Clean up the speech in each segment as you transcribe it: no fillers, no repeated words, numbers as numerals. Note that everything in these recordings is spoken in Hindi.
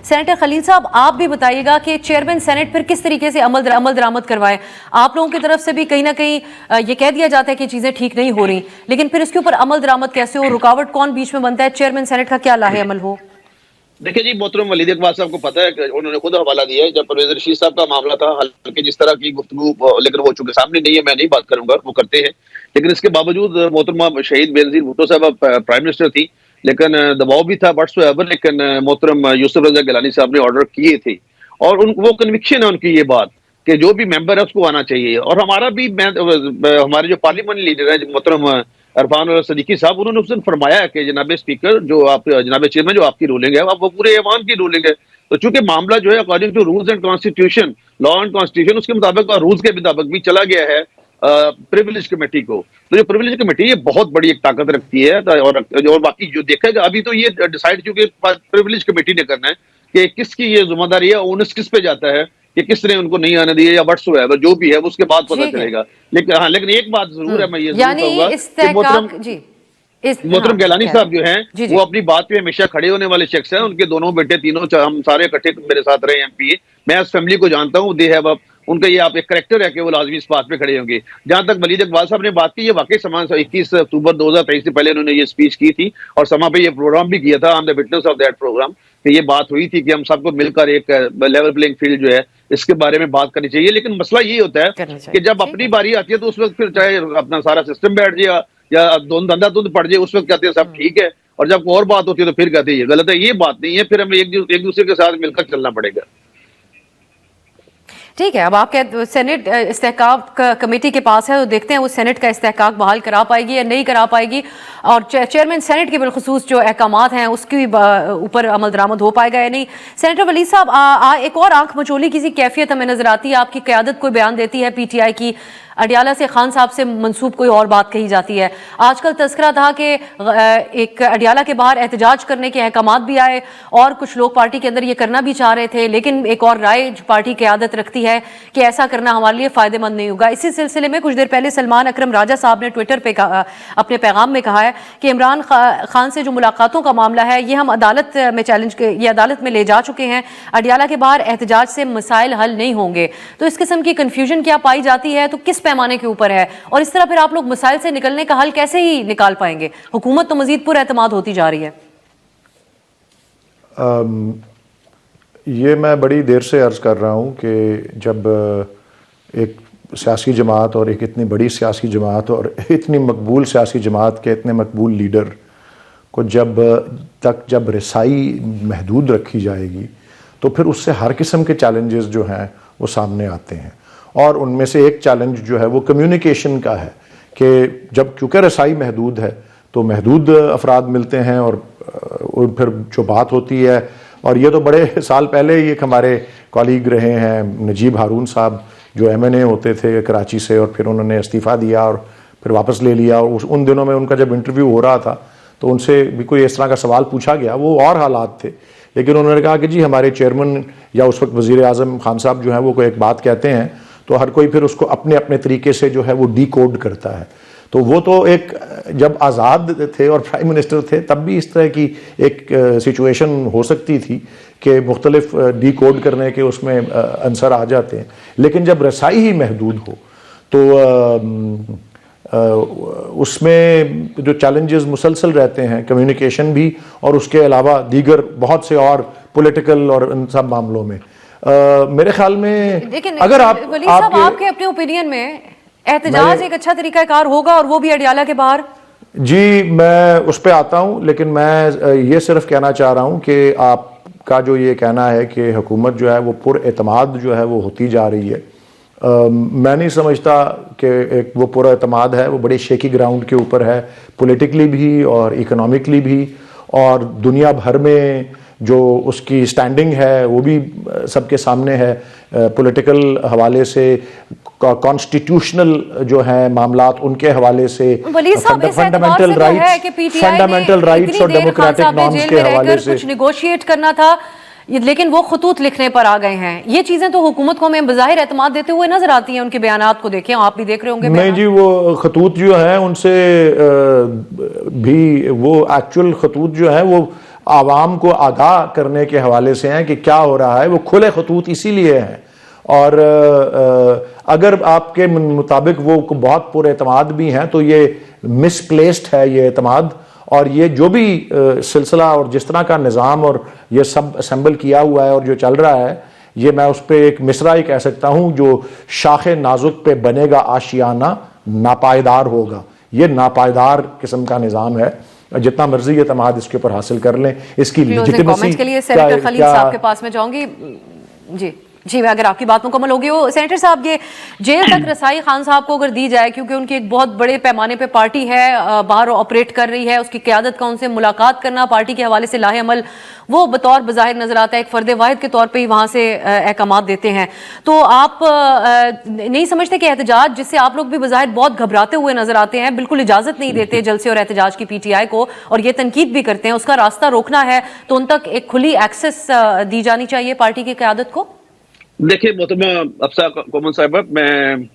सेनेटर खलील साहब, आप भी बताइएगा कि चेयरमैन सेनेट फिर किस तरीके से अमल दरामद करवाए। आप लोगों की तरफ से भी कहीं ना कहीं ये कह दिया जाता है कि चीजें ठीक नहीं हो रही, लेकिन फिर इसके ऊपर अमल दरामद कैसे हो, रुकावट कौन बीच में बनता है, चेयरमैन सेनेट का क्या लाहे अमल हो? देखिए जी, मोहतरम वलीद इकबाल साहब को पता है कि उन्होंने खुद हवाला दिया है, जब परवेज रशीद साहब का मामला था, हालांकि जिस तरह की गुफ्तगू, लेकिन वो चूंकि सामने नहीं है, मैं नहीं बात करूंगा, वो करते हैं। लेकिन इसके बावजूद मोहतरमा शहीद बेनजीर भुट्टो साहब प्राइम मिनिस्टर थी, लेकिन दबाव भी था व्हाट्सएवर, लेकिन मोहतरम यूसुफ रजा गिलानी साहब ने ऑर्डर किए थे, और वो कन्विक्शन है उनकी ये बात कि जो भी मेंबर है उसको आना चाहिए। और हमारा भी हमारे जो पार्लियामेंट लीडर है मोहतरम इरफान सदीकी साहब, उन्होंने उस दिन फरमाया कि जनाब स्पीकर, जो आप जनाब चेयरमैन, जो आपकी रूलिंग है अब वो पूरे ऐवान की रूलिंग है। तो चूंकि मामला जो है according to rules and constitution, law and constitution, उसके मुताबिक और रूल्स के मुताबिक भी चला गया है प्रिविलेज कमेटी को। तो जो प्रिविलेज कमेटी ये बहुत बड़ी एक ताकत रखती है, और बाकी जो देखेगा अभी तो ये डिसाइड चूंकि प्रिविलेज कमेटी ने करना है कि किसकी ये जिम्मेदारी है, ओनस किस पे जाता है, कि किसने उनको नहीं आने दिया या व्हाट्सएवर जो भी है, उसके बाद पता चलेगा। लेकिन हाँ, लेकिन एक बात जरूर है, मैं ये जरूर कहूंगा कि मोहतरम गिलानी साहब जो हैं वो अपनी बात पे हमेशा खड़े होने वाले शख्स हैं। उनके दोनों बेटे तीनों, हम सारे इकट्ठे मेरे साथ रहे एमपी, मैं इस फैमिली को जानता हूँ, दे हैव उनका ये आप एक करेक्टर है कि वो लाजमी इस बात पे खड़े होंगे। जहां तक वलीद इकबाल साहब ने बात की, ये वाकई समान 21 अक्टूबर 2023 से पहले उन्होंने ये स्पीच की थी और समा पे ये प्रोग्राम भी किया था, I am the witness of that programme, कि ये बात हुई थी कि हम सबको मिलकर एक लेवल प्लेइंग फील्ड जो है इसके बारे में बात करनी चाहिए। लेकिन मसला ये होता है कि जब अपनी बारी आती है तो उस वक्त फिर चाहे अपना सारा सिस्टम बैठ जाए या धंधा धुंध पड़ जाए, उस वक्त कहते हैं सब ठीक है, और जब और बात होती है तो फिर कहते हैं ये गलत है। ये बात नहीं है, फिर हमें एक दूसरे के साथ मिलकर चलना पड़ेगा। ठीक है, अब आप सेनेट इस्तेहकाक कमेटी के पास है, तो देखते हैं वो सेनेट का इस्तेहकाक बहाल करा पाएगी या नहीं करा पाएगी, और चेयरमैन सेनेट के बिलखुसूस जो अहकामात हैं उसके ऊपर अमल दरामद हो पाएगा या नहीं। सेनेटर वलीद साहब, एक और आंख मचोली किसी कैफियत हमें नजर आती है, आपकी क़यादत कोई बयान देती है पीटीआई की, अडियाला से खान साहब से मंसूब कोई और बात कही जाती है। आजकल तस्करा था कि एक अडियाला के बाहर एहतजाज करने के अहकामात भी आए और कुछ लोग पार्टी के अंदर ये करना भी चाह रहे थे, लेकिन एक और राय जो पार्टी की आदत रखती है कि ऐसा करना हमारे लिए फायदेमंद नहीं होगा। इसी सिलसिले में कुछ देर पहले सलमान अकरम राजा साहब ने ट्विटर पे अपने पैगाम में कहा है कि इमरान खान से जो मुलाकातों का मामला है ये हम अदालत में ये अदालत में ले जा चुके हैं, अडियाला के बाहर एहतजाज से मसाइल हल नहीं होंगे। तो इस किस्म की कन्फ्यूजन क्या पाई जाती है, तो किस पैमाने के ऊपर है, और इस तरह फिर आप लोग मसाइल से निकलने का हल कैसे ही निकाल पाएंगे? हुकूमत तो मजीद पुरएतमाद होती जा रही है। ये मैं बड़ी देर से अर्ज़ कर रहा हूँ कि जब एक सियासी जमात और एक इतनी बड़ी सियासी जमात और इतनी मकबूल सियासी जमात के इतने मकबूल लीडर को जब रसाई महदूद रखी जाएगी तो फिर उससे हर किस्म के चैलेंजेस जो हैं वो सामने आते हैं। और उनमें से एक चैलेंज जो है वो कम्युनिकेशन का है कि जब क्योंकि रसाई महदूद है तो महदूद अफराद मिलते हैं और फिर जो बात होती है, और ये तो बड़े साल पहले ये हमारे कॉलीग रहे हैं नजीब हारून साहब जो MNA होते थे कराची से, और फिर उन्होंने इस्तीफ़ा दिया और फिर वापस ले लिया, और उन दिनों में उनका जब इंटरव्यू हो रहा था तो उनसे भी कोई इस तरह का सवाल पूछा गया, वो और हालात थे, लेकिन उन्होंने कहा कि जी हमारे चेयरमैन या उस वक्त वज़ीर आज़म खान साहब जो हैं वो कोई एक बात कहते हैं तो हर कोई फिर उसको अपने अपने तरीके से जो है वो डिकोड करता है। तो वो तो एक जब आज़ाद थे और प्राइम मिनिस्टर थे तब भी इस तरह की एक सिचुएशन हो सकती थी कि मुख्तलिफ डिकोड करने के उसमें आंसर आ जाते हैं, लेकिन जब रसाई ही महदूद हो तो उसमें जो चैलेंजेस मुसलसल रहते हैं कम्युनिकेशन भी, और उसके अलावा दीगर बहुत से और पॉलिटिकल और इन सब मामलों में मेरे ख्याल में अगर आपके अपने ओपिनियन में एहतजाज एक अच्छा तरीकाकार होगा, और वो भी अडियाला के बाहर? जी मैं उस पर आता हूँ, लेकिन मैं ये सिर्फ कहना चाह रहा हूँ कि आपका जो ये कहना है कि हुकूमत जो है वो पुरएतमाद जो है वो होती जा रही है, मैं नहीं समझता कि एक वो पुरएतमाद है, वो बड़े शेकी ग्राउंड के ऊपर है, पॉलिटिकली भी और इकोनॉमिकली भी, और दुनिया भर में जो उसकी स्टैंडिंग है वो भी सबके सामने है, पॉलिटिकल हवाले से, कॉन्स्टिट्यूशनल जो है मामलात उनके हवाले से, फंडामेंटल राइट्स और डेमोक्रेटिक नॉर्म्स के हवाले से कुछ नेगोशिएट करना था, लेकिन वो खतूत लिखने पर आ गए हैं। ये चीजें तो हुकूमत को हमें बज़ाहिर एतमाद देते हुए नजर आती हैं, उनके बयानात को देखें, आप भी देख रहे होंगे। नहीं जी, वो खतूत जो है उनसे भी वो एक्चुअल खतूत जो है वो आवाम को आगाह करने के हवाले से हैं कि क्या हो रहा है, वो खुले खतूत इसीलिए हैं। और अगर आपके मुताबिक वो बहुत पुरएतमाद भी हैं तो ये मिसप्लेस्ड है ये एतमाद, और ये जो भी सिलसिला और जिस तरह का निज़ाम और ये सब असेंबल किया हुआ है और जो चल रहा है, ये मैं उस पर एक मिसरा ही कह सकता हूँ, जो शाखे नाजुक पे बनेगा आशियाना नापायदार होगा। ये नापायदार किस्म का निज़ाम है। जितना मर्जी ये एतमाद इसके ऊपर हासिल कर लें, इसकी कमेंट्स के लिए सेनेटर खलील साहब के पास में जाऊंगी। जी मैं अगर आपकी बात मुकम्मल होगी हो सेनेटर साहब, ये जेल तक रसाई खान साहब को अगर दी जाए, क्योंकि उनकी एक बहुत बड़े पैमाने पे पार्टी है बाहर ऑपरेट कर रही है, उसकी क़यादत का उनसे मुलाकात करना पार्टी के हवाले से लाहे अमल, वो बतौर बज़ाहिर नजर आता है एक फ़र्द वाहिद के तौर पे ही वहाँ से अहकामात देते हैं। तो आप नहीं समझते कि एहतजाज, जिससे आप लोग भी बज़ाहिर बहुत घबराते हुए नजर आते हैं, बिल्कुल इजाज़त नहीं देते जलसे और एहतजाज की PTI को, और ये तनकीद भी करते हैं, उसका रास्ता रोकना है तो उन तक एक खुली एक्सेस दी जानी चाहिए पार्टी की क़यादत को? देखिए मोहतरमा अफसा कोमल साहिबा, मैं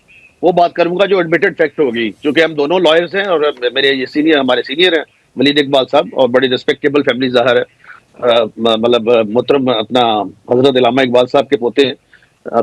वो बात करूंगा जो एडमिटेड फैक्ट होगी, क्योंकि हम दोनों लॉयर्स हैं और मेरे ये सीनियर, हमारे सीनियर हैं वलीद इकबाल साहब, और बड़ी रिस्पेक्टेबल फैमिली ज़ाहिर है, मतलब मोहतरम अपना हजरत इल्लामा इकबाल साहब के पोते हैं,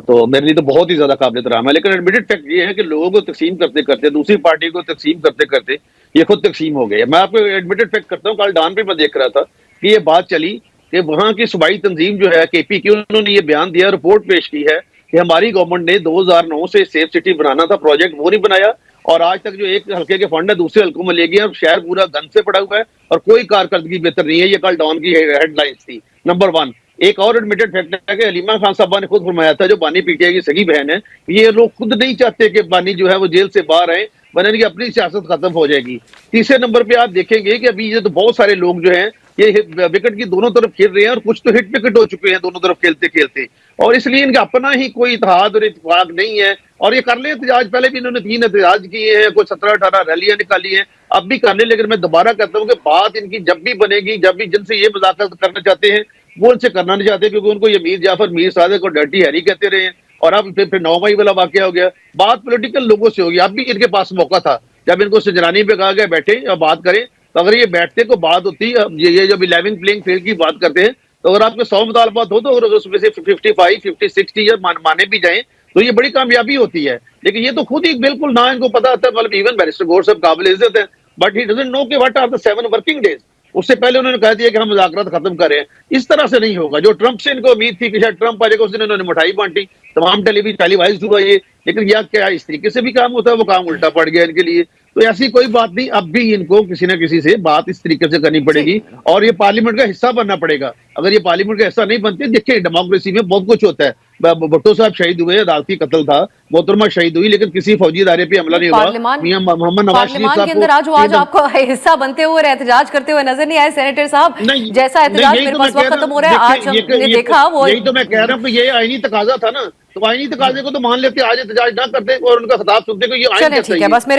तो मेरे लिए तो बहुत ही ज्यादा काबिल एहतराम है। लेकिन एडमिटेड फैक्ट ये है कि लोगों को तकसीम करते करते, दूसरी पार्टी को तकसीम करते करते ये खुद तकसीम हो गए। मैं आपको एडमिटेड फैक्ट करता हूँ, कल डान पे मैं देख रहा था कि ये बात चली कि वहां की सूबाई तंजीम जो है KP की, उन्होंने ये बयान दिया, रिपोर्ट पेश की है कि हमारी गवर्नमेंट ने 2009 से सेफ सिटी बनाना था प्रोजेक्ट, वो नहीं बनाया, और आज तक जो एक हल्के के फंड है दूसरे हल्कों में ले गया, और शहर पूरा गंद से पड़ा हुआ है और कोई कारकर्दगी बेहतर नहीं है। ये कल डॉन की हेडलाइंस थी, नंबर 1। एक और एडमिटेड फैक्ट है कि हलीमा खान साहबा ने खुद फरमाया था, जो बानी PTI की सगी बहन है, ये लोग खुद नहीं चाहते कि बानी जो है वो जेल से बाहर आए, वरना इनकी अपनी सियासत खत्म हो जाएगी। तीसरे नंबर पे आप देखेंगे कि अभी ये तो बहुत सारे लोग जो हैं ये विकेट की दोनों तरफ खेल रहे हैं, और कुछ तो हिट विकेट हो चुके हैं दोनों तरफ खेलते खेलते, और इसलिए इनका अपना ही कोई इत्तेहाद और इत्तेफाक नहीं है। और ये कर ले एहतजाज, पहले भी इन्होंने 3 एहतजाज किए हैं, कोई 17-18 रैलियां निकाली हैं, अब भी कर ले। लेकिन मैं दोबारा कहता हूँ कि बात इनकी जब भी बनेगी, जब भी जिनसे ये मुज़ाकरात करना चाहते हैं वो उनसे करना नहीं चाहते, क्योंकि उनको ये मीर जाफर मीर सादिक को डर्टी हैरी कहते रहे हैं, और अब फिर 9 मई वाला वाकया हो गया। बात पॉलिटिकल लोगों से होगी। अब भी इनके पास मौका था, जब इनको सजरानी पे कहा गया बैठे और बात करें, तो अगर ये बैठते को बात होती, ये जब 11 प्लेइंग फील्ड की बात करते हैं, तो अगर आपके 100 मुतालबात हो, तो अगर उसमें से 55, 50, 60 या माने भी जाएं, तो ये बड़ी कामयाबी होती है। लेकिन ये तो खुद ही बिल्कुल ना इनको पता था, मतलब इवन बैरिस्टर गौर साहब काबिल इज्जत है, बट ही डजंट नो कि what are the 7 working days. उससे पहले उन्होंने कह दिया कि हम मुज़ाकरात खत्म कर रहे हैं। इस तरह से नहीं होगा। जो ट्रंप से इनको उम्मीद थी कि शायद ट्रंप आ जाएगा, उस दिन उन्होंने मिठाई बांटी, तमाम टेलीविजन टेलीवाइज हुआ ये, लेकिन यह क्या इस तरीके से भी काम होता है, वो काम उल्टा पड़ गया इनके लिए। तो ऐसी कोई बात नहीं, अब भी इनको किसी न किसी से बात इस तरीके से करनी पड़ेगी, और ये पार्लियामेंट का हिस्सा बनना पड़ेगा। अगर ये पार्लियामेंट का हिस्सा नहीं बनते, देखिए डेमोक्रेसी में बहुत कुछ होता है। भुट्टो साहब शहीद हुए, अदालती कत्ल था, मोहतरमा शहीद हुई, लेकिन किसी फौजी इदारे पे हमला नहीं हुआ। मियां मोहम्मद नवाज शरीफ साहब के अंदर आज आपको हिस्सा बनते हुए एहतजाज करते हुए नजर नहीं आए सेनेटर साहब? जैसा एहतजाज मेरे पास वक्त खत्म हो रहा है, आज हमने देखा वो, यही तो मैं कह रहा हूँ कि ये आईनी तकाजा था ना, तो आईनी तकाजे को तो मान लेते, आज एहतजाज ना करते और उनका खिताब सुनते, को ये आईन कहता है।